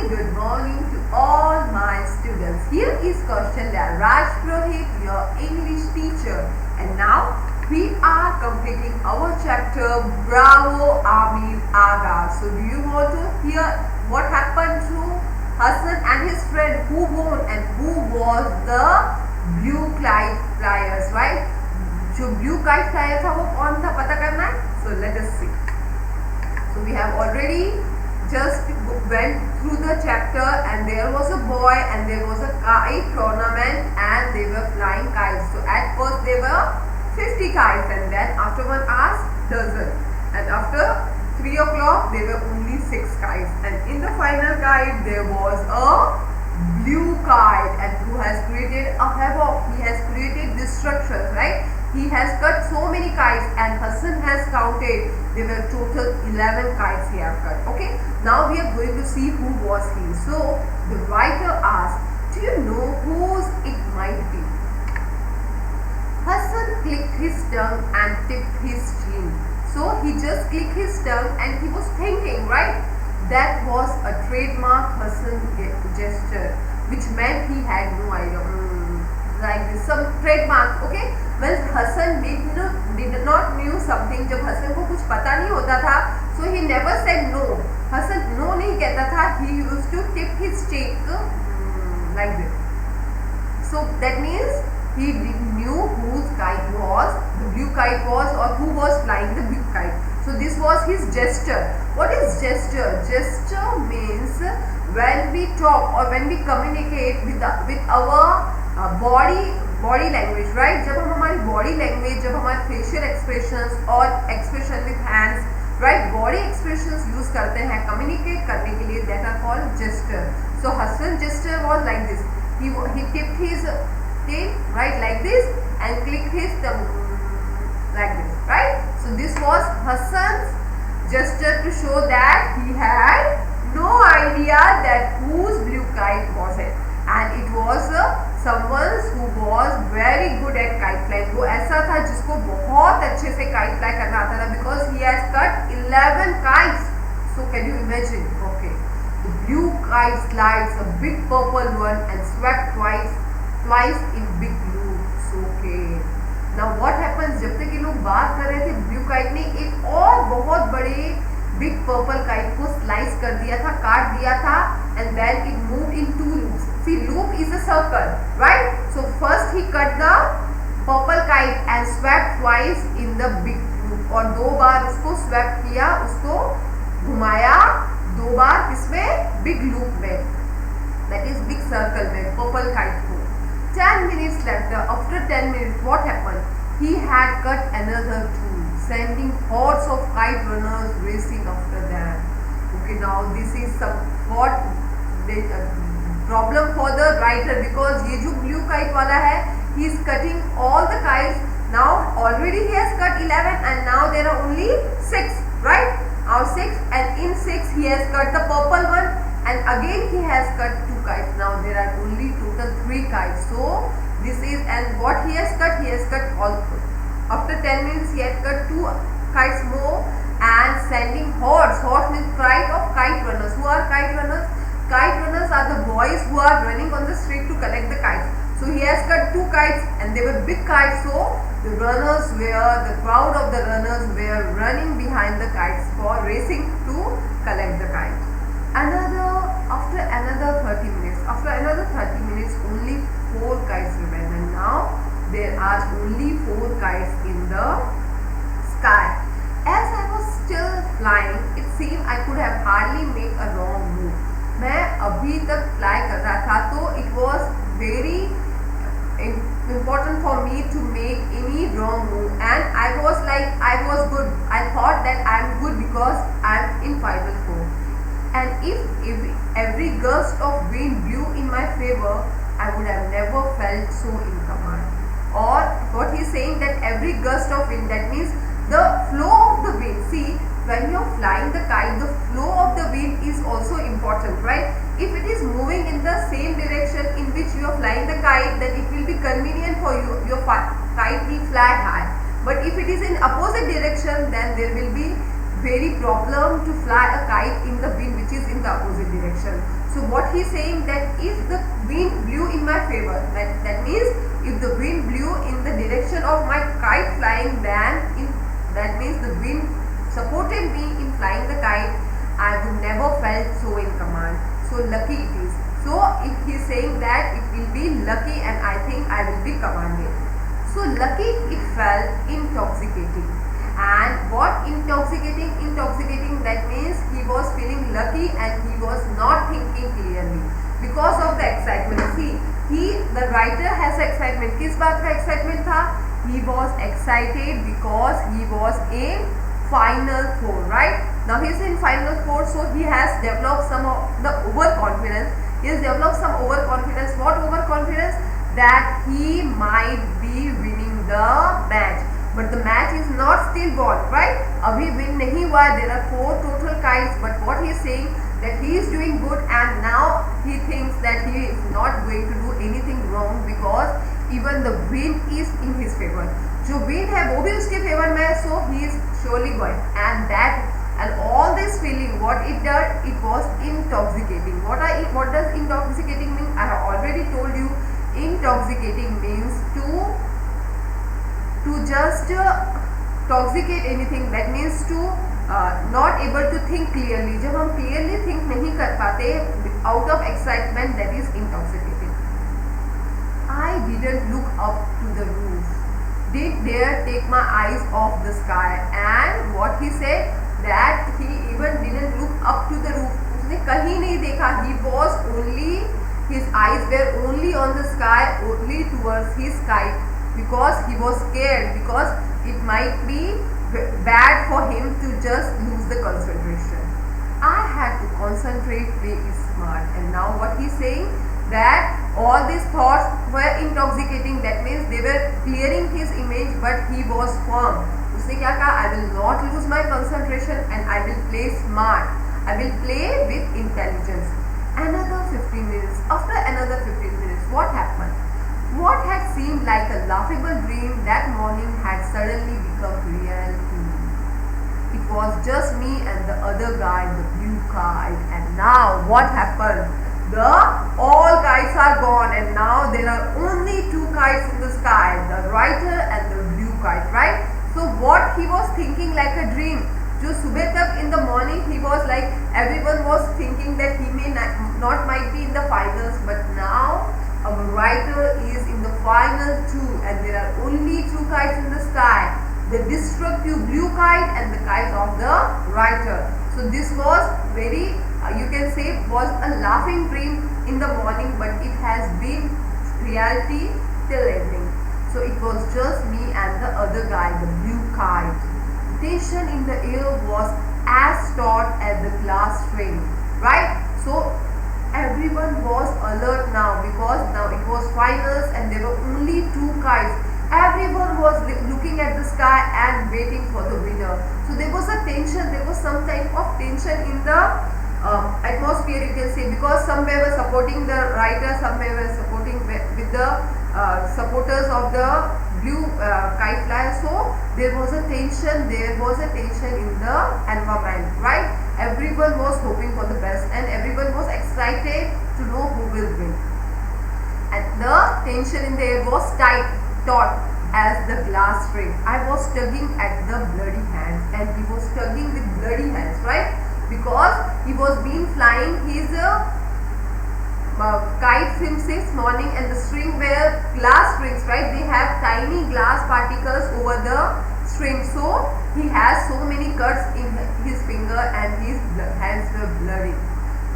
good morning to all my students. Here is Kaushalya Raj Purohit, your English teacher. And now we are completing our chapter Bravo Amir Aga. So do you want to hear what happened to Hassan and his friend, who won and who was the blue kite flyers, right? जो blue kite flyer था वो कौन था पता करना है? So let us see. So we have already just went through the chapter, and there was a boy and there was a kite tournament and they were flying kites. So at first they were 50 kites, and then after 1 hour dozen, and after 3 o'clock there were only 6 kites, and in the final kite there was a blue kite, and who has created a havoc. He has created destruction, right? He has cut so many kites, and Hassan has counted. There were total 11 kites he have cut. Okay, now we are going to see who was he. So the writer asked, do you know whose it might be? Hassan clicked his tongue and tipped his chin. So he just clicked his tongue and he was thinking, right? That was a trademark Hassan gesture, which meant he had no idea. Like this, some trademark. Okay, well, Hassan did not knew something. जब हसन को कुछ पता नहीं होता था, so he never said no. Hasan no नहीं कहता था. He used to tip his cheek like this. So that means he knew whose kite was, the blue kite was, or who was flying the blue kite. So this was his gesture. What is gesture? Gesture means when we talk or when we communicate with our body language, right? जब हम हमारी body language, जब हमारे facial expressions और expression with hands, right, body expressions use करते हैं communicate करने के लिए, that are called gesture. So Hassan gesture was like this. He tipped his tail, right, like this, and clicked his thumb like this, right? So this was Hassan's gesture to show that he had no idea that whose blue kite was it, and it was someone who was very good at kite flying. वो ऐसा था जिसको बहुत अच्छे से kite fly करना आता था, because he has cut 11 kites. So can you imagine? Okay, the blue kite slides a big purple one and swept twice in big loops. Okay, now what happens? जब तक ये लोग बात कर रहे थे, blue kite ने एक और बहुत बड़े big purple kite को slice कर दिया था, काट दिया था, and then it moved in 2 loops. See, loop is a circle, right? So first he cut the purple kite and swept twice in the big loop, और 2 बार उसको swept किया, उसको घुमाया 2 बार इसमें big loop में, that is big circle में, purple kite को. 10 minutes later, after 10 minutes, what happened? He had cut another 2, sending hordes of kite runners racing after them. Okay, now this is somewhat problem for the writer, because ये जो blue kite वाला है, he is cutting all the kites. Now already he has cut 11, and now there are only 6, right? Now 6, and in 6 he has cut the purple one, and again he has cut 2 kites. Now there are only total 3 kites. So this is, and what he has cut all. After 10 minutes he had cut 2 kites more and sending hordes. Hordes means crowd of kite runners. Who are kite runners? Kite runners are the boys who are running on the street to collect the kites. So he has cut 2 kites, and they were big kites. So the crowd of the runners were running behind the kites for racing to collect the kites. After another 30 minutes, only 4 kites remained, and now there are only 4 kites in the sky. As I was still flying, it seemed I could have hardly made a wrong move. मैं अभी तक fly कर रहा था, तो it was very important for me to make any wrong move, and I was good. I thought that I am good because I am in final form. And if every gust of wind blew in my favor, I would have never felt so in command. Or what he is saying, that every gust of wind, that means the flow of the wind. See, when you are flying the kite, the flow of the wind is also important, right? If it is moving in the same direction in which you are flying the kite, then it will be convenient for you. Your kite will fly high. But if it is in opposite direction, then there will be very problem to fly a kite in the wind which is in the opposite direction. So what he's saying that if the wind blew in my favor, that means if the wind blew in the direction of my kite flying, then that means the wind supported me in flying the kite, I would never felt so in command. So lucky it is. So if he is saying that it will be lucky and I think I will be commanded. So lucky it felt intoxicating. And what intoxicating? Intoxicating, that means he was feeling lucky and he was not thinking clearly because of the excitement. See, the writer has excitement. किस बात का excitement था? He was excited because he was in final four, right? Now he is in final four, so he has developed some of the overconfidence. He has developed some overconfidence. What overconfidence? That he might be winning the match. But the match is not still won, right? अभी win नहीं हुआ. There are 4 total kites. But what he is saying that he is doing good and now he thinks that he is not going to do anything wrong because even the wind is in his favor. जो wind है वो भी उसके favor में है, so he is surely going. And all this feeling, what it does, it was intoxicating. What does intoxicating mean? I have already told you. Intoxicating means to just toxicate anything, that means to not able to think clearly. जब हम clearly think नहीं कर पाते out of excitement, that is intoxicating. I didn't look up to the roof, did dare take my eyes off the sky. And what he said that he even didn't look up to the roof. उसने कहीं नहीं देखा. His eyes were only on the sky, only towards his kite, because he was scared, because it might be bad for him to just lose the concentration. I had to concentrate, play smart. And now what he's saying, that all these thoughts were intoxicating, that means they were clearing his image, but he was firm. उसने क्या कहा? I will not lose my concentration and I will play smart. I will play with intelligence. Another 15 minutes. After another 15 minutes, what happened? What had seemed like a laughable dream that morning had suddenly become real to me. It was just me and the other guy, the blue kite. And now what happened? All kites are gone and now there are only 2 kites in the sky, the writer and the blue kite, right? So what he was thinking like a dream. जो सुबह तक in the morning he was like, everyone was thinking that he may not might be in the finals, but now our writer is in the final 2 and there are only 2 kites in the sky, the destructive blue kite and the kite of the writer. So this was very, you can say, was a laughing dream in the morning, but it has been reality till evening. So it was just me and the other guy, the blue kite. Tension in the air was as taut as the glass string, right? So everyone was alert now because now it was finals and there were only 2 kites. Everyone was looking at the sky and waiting for the winner. So there was a tension, there was some type of tension in the atmosphere, you can say, because somewhere were supporting the writer, somewhere were supporting with the supporters of the blue kite flyer. So there was a tension in the environment, right? Everyone was hoping for the best and everyone was excited to know who will win. And the tension in the air was taut as the glass string. I was tugging at the bloody hands and he was tugging with bloody hands, right? Because he was been flying his kite since morning and the string were glass strings, right? They have tiny glass particles over the string, so he has so many cuts in his finger and his hands were bloody.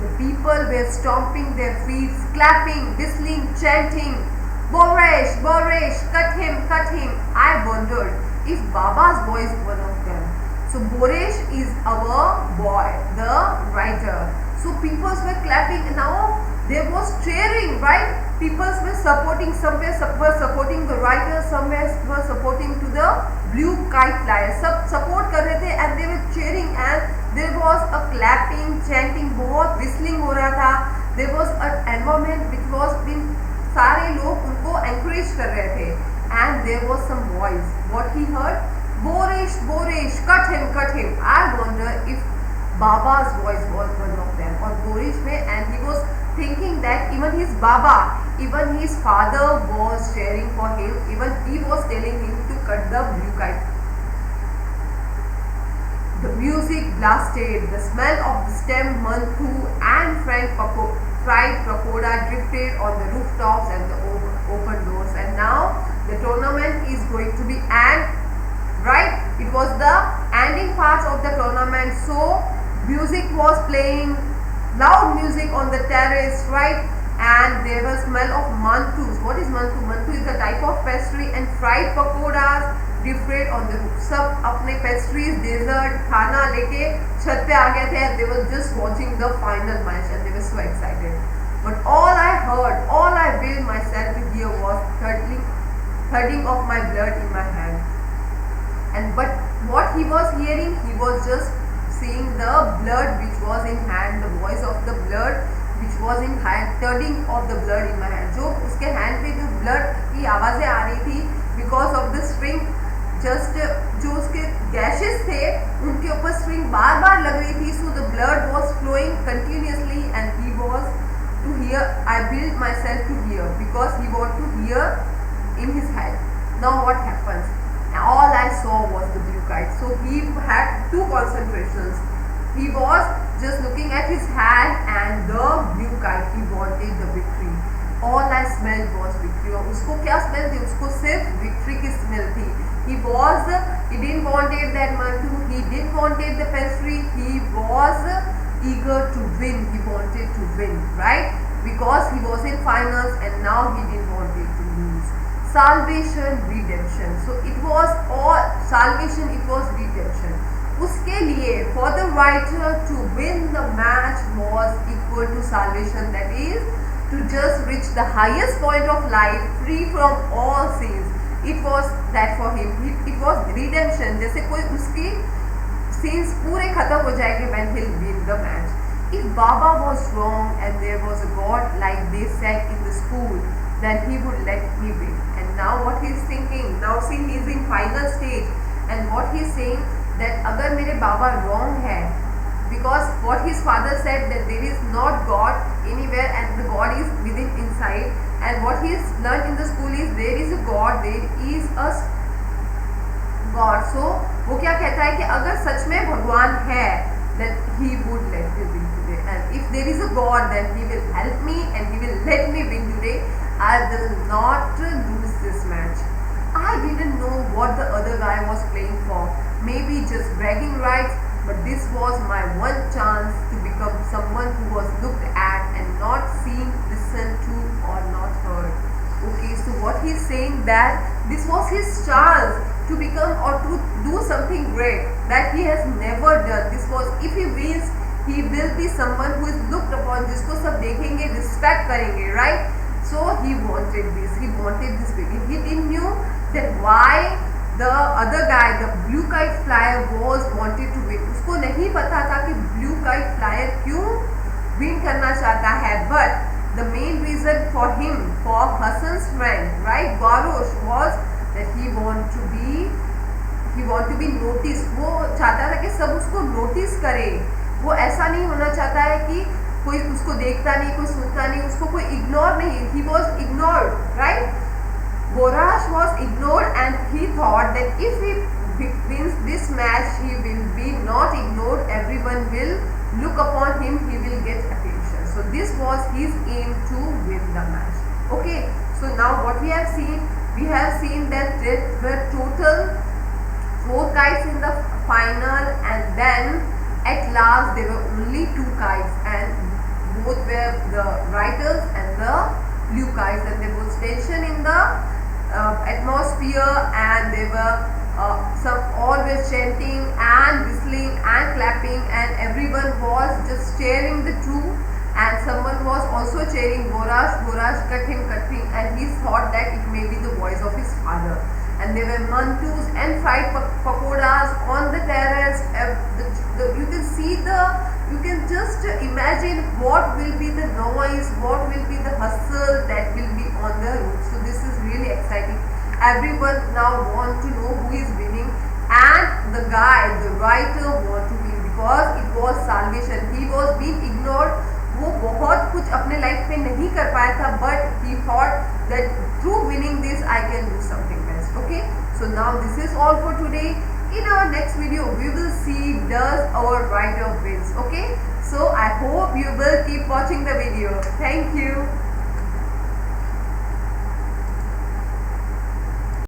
The people were stomping their feet, clapping, whistling, chanting, Boresh, Boresh, cut him, cut him. I wondered if Baba's boy is one of them. So Boresh is our boy, the writer. So people were clapping and now there was cheering, right? People were supporting, some were supporting the writer, some were supporting to the blue kite flyer. Sab support कर रहे थे and they were cheering and there was a clapping, chanting, बहुत whistling हो रहा था. There was an environment which was being, सारे लोग उनको encourage कर रहे थे and there was some voice. What he heard? Borish, cut him. I wonder if Baba's voice was one of them or Borish mein, and he was thinking that even his Baba, even his father was cheering for him, even he was telling him to cut the blue kite. The music blasted, the smell of the stem manthu and fried pakoda drifted on the rooftops and the open doors. And now the tournament is going to be right. It was the ending part of the tournament, so music was playing, loud music on the terrace, right? And there was smell of manthus. What is manthu? Manthu is a type of pastry, and fried pakodas different on the roof. सब अपने pastries desert खाना लेके छत पे आ गए थे and they were just watching the final match and they were so excited. But all I heard, all I willed myself to hear was thudding of my blood in my hand. And but what he was hearing, he was just seeing the blood which was in hand, the voice of the blood which was in hand, thudding of the blood in my hand. जो उसके hand पे जो blood की आवाज़ें आ रही थी because of the string, just जो उसके गैशेस थे उनके ऊपर स्ट्रिंग बार बार लग रही थी, so the blood was flowing continuously and he was to hear. I build myself to hear because he want to hear in his head. Now what happens? All I saw was the blue kite. So he had two concentrations. He was just looking at his hand and the blue kite. He wanted the victory. All I smelled was victory. और उसको क्या smell थी? उसको सिर्फ victory की smell थी. He didn't wanted that mantu. He didn't wanted the pastry. He was eager to win. He wanted to win, right? Because he was in finals and now he didn't want it to lose. Salvation, redemption. So it was all salvation. It was redemption. उसके लिए for the writer to win the match was equal to salvation. That is to just reach the highest point of life, free from all sins. It was that for him. It was redemption. जैसे कोई उसकी sins पूरे खत्म हो जाएंगे when he'll win the match. If Baba was wrong and there was a God like they said in the school, then he would let me win. And now what he's thinking? Now see, he's in final stage, and what he's saying that अगर मेरे बाबा wrong है, because what his father said that there is not God anywhere and the God is within inside, and what he has learned in the school is there is a God, there is a God. So वो क्या कहता है कि अगर सच में भगवान है then he would let me win today, and if there is a God then he will help me and he will let me win today. I will not lose this match. I didn't know what the other guy was playing for, maybe just bragging rights, but this was my one chance to become someone who was looked at and not seen, listened to or not heard. Okay, so what he's saying that this was his chance to become or to do something great that he has never done. This was, if he wins, he will be someone who is looked upon, जिसको सब देखेंगे, respect करेंगे, right? So he wanted this. He wanted this big. He didn't knew that why the other guy, the blue kite flyer, was wanted to win. उसको नहीं पता था कि blue kite flyer क्यों win करना चाहता है. But the main reason for him, for Hassan's friend, right, Garosh, was that he want to be noticed. वो चाहता था कि सब उसको notice करे. वो ऐसा नहीं होना चाहता है कि कोई उसको देखता नहीं, कोई सुनता नहीं, उसको कोई इग्नोर नहीं. He was ignored, right? Borash was ignored and he thought that if he wins this match, he will be not ignored. Everyone will look upon him. He will get attention. So this was his aim to win the match. Okay. So now what we have seen that there were total 4 kites in the final, and then at last there were only 2 kites, and both were the writers and the blue kites, and there was tension in the atmosphere, and there were all were chanting and whistling and clapping, and everyone was just cheering the two, and someone was also cheering Borash, cut him, and he thought that it may be the voice of his father. And there were mantus and fried pakodas on the terrace. You can see you can just imagine what will be the noise, what will be the hustle that will be on the roof. So this is really exciting. Everyone now want to know who is winning, and the guy, the writer, want to win because it was salvation. He was being ignored. वो बहुत कुछ अपने life में नहीं कर पाया था, but he thought that through winning this I can do something best. Okay, so now this is all for today. In our next video we will see does our writer wins. Okay, so I hope you will keep watching the video. Thank you.